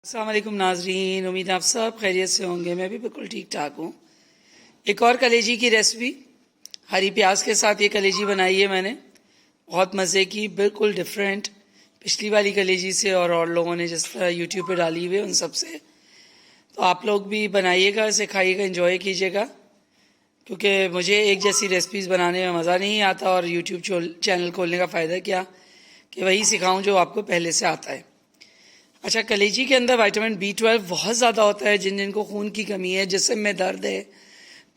अस्सलाम वालेकुम नाजरीन, उम्मीद आप सब खैरियत से होंगे। मैं भी बिल्कुल ठीक ठाक हूँ। एक और कलेजी की रेसिपी हरी प्याज के साथ ये कलेजी बनाई है मैंने, बहुत मज़े की, बिल्कुल डिफरेंट पिछली वाली कलेजी से और लोगों ने जिस तरह यूट्यूब पे डाली हुई है उन सब से। तो आप लोग भी बनाइएगा, इसे खाइएगा, इंजॉय कीजिएगा, क्योंकि मुझे एक जैसी रेसिपीज़ बनाने में मज़ा नहीं आता और यूट्यूब चैनल खोलने का फ़ायदा क्या कि वही सिखाऊं जो आपको पहले से आता है। अच्छा, कलेजी के अंदर विटामिन B12 बहुत ज़्यादा होता है। जिनको खून की कमी है, जिस्म में दर्द है,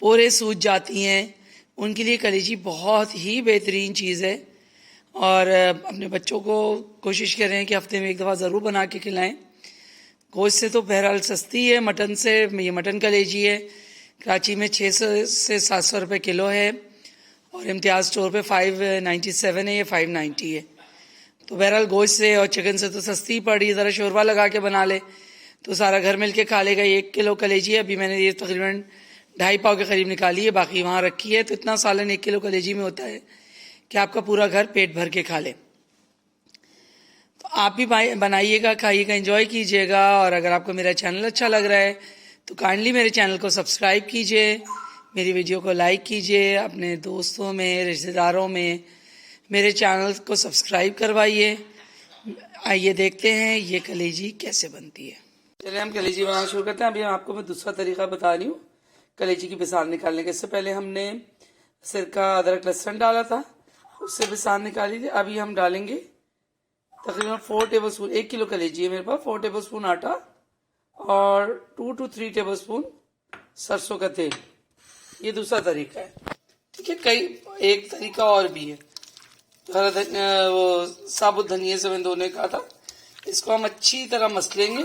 पोरें सूज जाती हैं, उनके लिए कलेजी बहुत ही बेहतरीन चीज़ है। और अपने बच्चों को कोशिश करें कि हफ्ते में एक दफ़ा ज़रूर बना के खिलाएं। गोश्त से तो बहरहाल सस्ती है, मटन से। ये मटन कलेजी है, कराची में 600 से 700 रुपये किलो है और इम्तियाज़ स्टोर पे 597 है या 590 है। तो बहरहाल गोश्त से और चिकन से तो सस्ती पड़ी, ज़रा शोरबा लगा के बना ले तो सारा घर मिल के खा लेगा। 1 किलो कलेजी है, अभी मैंने ये तकरीबन 2.5 पाव के करीब निकाली है, बाकी वहाँ रखी है। तो इतना सालन 1 किलो कलेजी में होता है कि आपका पूरा घर पेट भर के खा ले। तो आप भी बनाइएगा, खाइएगा, एंजॉय कीजिएगा। और अगर आपको मेरा चैनल अच्छा लग रहा है तो काइंडली मेरे चैनल को सब्सक्राइब कीजिए, मेरी वीडियो को लाइक कीजिए, अपने दोस्तों में, रिश्तेदारों में मेरे चैनल को सब्सक्राइब करवाइए। आइए देखते हैं ये कलेजी कैसे बनती है। चलिए हम कलेजी बनाना शुरू करते हैं। अभी आपको मैं दूसरा तरीका बता रही हूँ कलेजी की बिसार निकालने के। इससे पहले हमने सिरका, अदरक, लहसुन डाला था, उससे बिसार निकाली थी। अभी हम डालेंगे तकरीबन 4 टेबल स्पून, 1 किलो कलेजी है मेरे पास, 4 टेबल स्पून आटा और 2 to 3 टेबल स्पून सरसों का तेल। ये दूसरा तरीका है, ठीक है। एक तरीका और भी है, वो साबुत धनिया से मैंने धोने का था। इसको हम अच्छी तरह मसल लेंगे,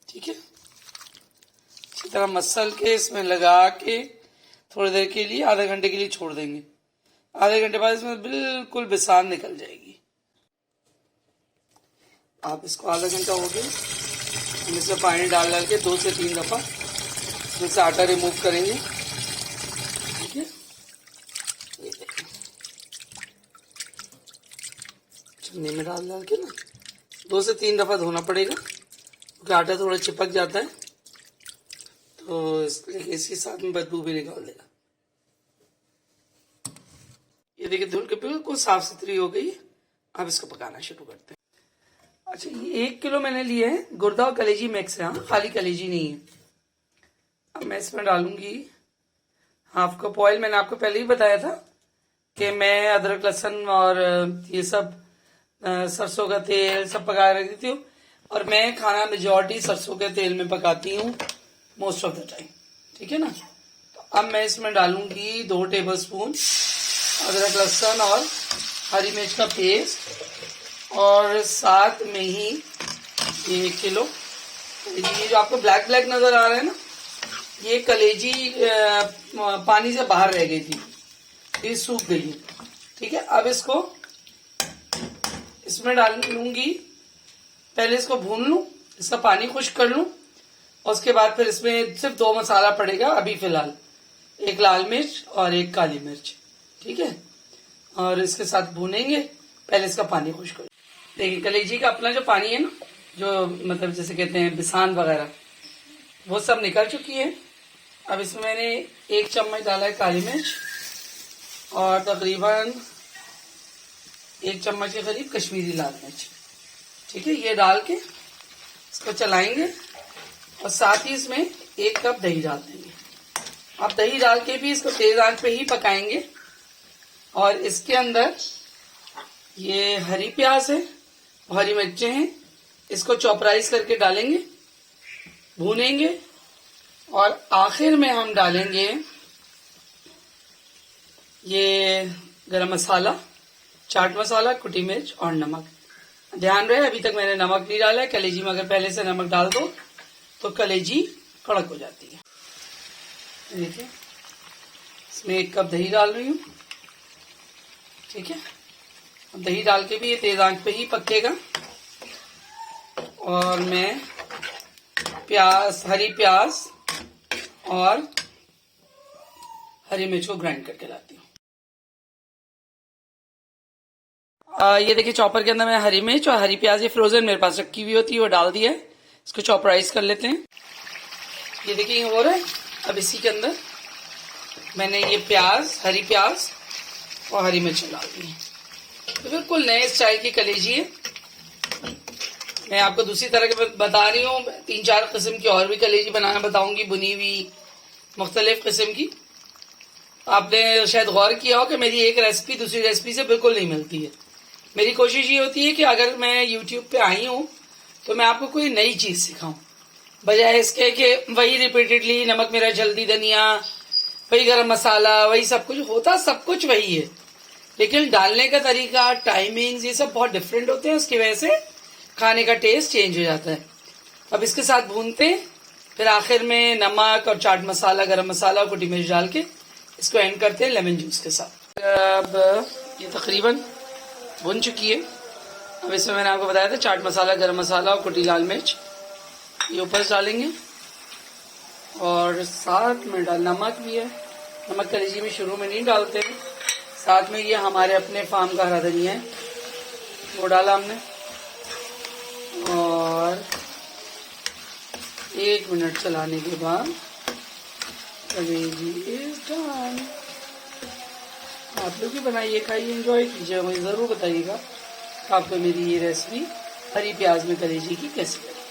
ठीक है। अच्छी तरह मसल के इसमें लगा के थोड़ी देर के लिए, आधे घंटे के लिए छोड़ देंगे। आधे घंटे बाद इसमें बिल्कुल बिसार निकल जाएगी। आप इसको आधा घंटा हो गया, हम इसमें पानी डाल डाल के 2 से 3 दफ़ा इसमें से आटा रिमूव करेंगे, ठीक है। छन्नी में डाल डाल के ना 2 से 3 दफ़ा धोना पड़ेगा, क्योंकि आटा थोड़ा चिपक जाता है, तो इसके साथ में बदबू भी निकाल देगा। ये देखिए धुल के बिल्कुल साफ सुथरी हो गई। अब इसको पकाना शुरू करते हैं। अच्छा, ये 1 किलो मैंने लिए है, गुर्दा और कलेजी मिक्स है, हाँ, खाली कलेजी नहीं है। अब मैं इसमें डालूंगी हाफ कप ऑयल। मैंने आपको पहले ही बताया था कि मैं अदरक, लहसुन और ये सब सरसों का तेल सब पका रख देती हूँ, और मैं खाना मेजॉरिटी सरसों के तेल में पकाती हूँ मोस्ट ऑफ द टाइम, ठीक है ना। तो अब मैं इसमें डालूंगी 2 टेबल स्पून अदरक, लहसुन और हरी मिर्च का पेस्ट, और साथ में ही ये 1 किलो ये जो आपको ब्लैक ब्लैक नजर आ रहा है ना, ये कलेजी पानी से बाहर रह गई थी, ये सूख गई है, ठीक है। अब इसको इसमें डाल लूंगी। पहले इसको भून लूं, इसका पानी खुश्क कर लूं, और उसके बाद फिर इसमें सिर्फ 2 मसाला पड़ेगा अभी फिलहाल, 1 लाल मिर्च और 1 काली मिर्च, ठीक है। और इसके साथ भूनेंगे, पहले इसका पानी खुश्क कर। देखिए कलेजी का अपना जो पानी है ना, जो मतलब जैसे कहते हैं बिसान वगैरह, वो सब निकल चुकी है। अब इसमें मैंने 1 चम्मच डाला है काली मिर्च और तकरीबन 1 चम्मच के करीब कश्मीरी लाल मिर्च, ठीक है। ये डाल के इसको चलाएंगे, और साथ ही इसमें 1 कप दही डाल देंगे। आप दही डाल के भी इसको तेज आंच पे ही पकाएंगे। और इसके अंदर ये हरी प्याज है, हरी मिर्चें हैं, इसको चॉपराइज करके डालेंगे, भूनेंगे, और आखिर में हम डालेंगे ये गरम मसाला, चाट मसाला, कुटी मिर्च और नमक। ध्यान रहे अभी तक मैंने नमक नहीं डाला है। कलेजी में अगर पहले से नमक डाल दो तो कलेजी कड़क हो जाती है। देखिए इसमें 1 कप दही डाल रही हूँ, ठीक है। अब दही डाल के भी ये तेज आंच पे ही पकेगा, और मैं हरी प्याज और हरी मिर्च को ग्राइंड करके लाती हूँ। ये देखिए चॉपर के अंदर मैं हरी मिर्च और हरी प्याज, ये फ्रोजन मेरे पास रखी हुई होती है, वो डाल दिया है। इसको चॉपराइज कर लेते हैं। ये देखिए हो रहा है। अब इसी के अंदर मैंने ये प्याज, हरी प्याज और हरी मिर्च डाल दी है। तो बिल्कुल नए स्टाइल की कलेजी है। मैं आपको दूसरी तरह के बता रही हूँ, 3-4 किस्म की और भी कलेजी बनाना बताऊंगी, बुनी हुई मुख्तलिफ किस्म की। आपने शायद गौर किया हो कि मेरी एक रेसिपी दूसरी रेसिपी से बिल्कुल नहीं मिलती है। मेरी कोशिश ये होती है कि अगर मैं यूट्यूब पे आई हूँ तो मैं आपको कोई नई चीज़ सिखाऊं, बजाय इसके कि वही रिपीटेडली नमक मिर्च हल्दी धनिया, वही गरम मसाला, वही सब कुछ होता, सब कुछ वही है, लेकिन डालने का तरीका, टाइमिंग्स, ये सब बहुत डिफरेंट होते हैं। उसकी वजह से खाने का टेस्ट चेंज हो जाता है। अब इसके साथ भूनते हैं, फिर आखिर में नमक और चाट मसाला, गरम मसाला और कुटी मिर्च डाल के इसको एंड करते हैं लेमन जूस के साथ। अब ये तकरीबन भुन चुकी है। अब इसमें मैंने आपको बताया था चाट मसाला, गरम मसाला और कुटी लाल मिर्च ये ऊपर डालेंगे, और साथ में नमक भी है। नमक कलेजी में शुरू में नहीं डालते हैं। साथ में ये हमारे अपने फार्म का हरा धनिया है, वो डाला हमने, और 1 मिनट चलाने के बाद कलेजी इज डन। आप लोग भी बनाइए, खाइए, एंजॉय कीजिए। मुझे ज़रूर बताइएगा आपको मेरी ये रेसिपी हरी प्याज में कलेजी की कैसी लगी।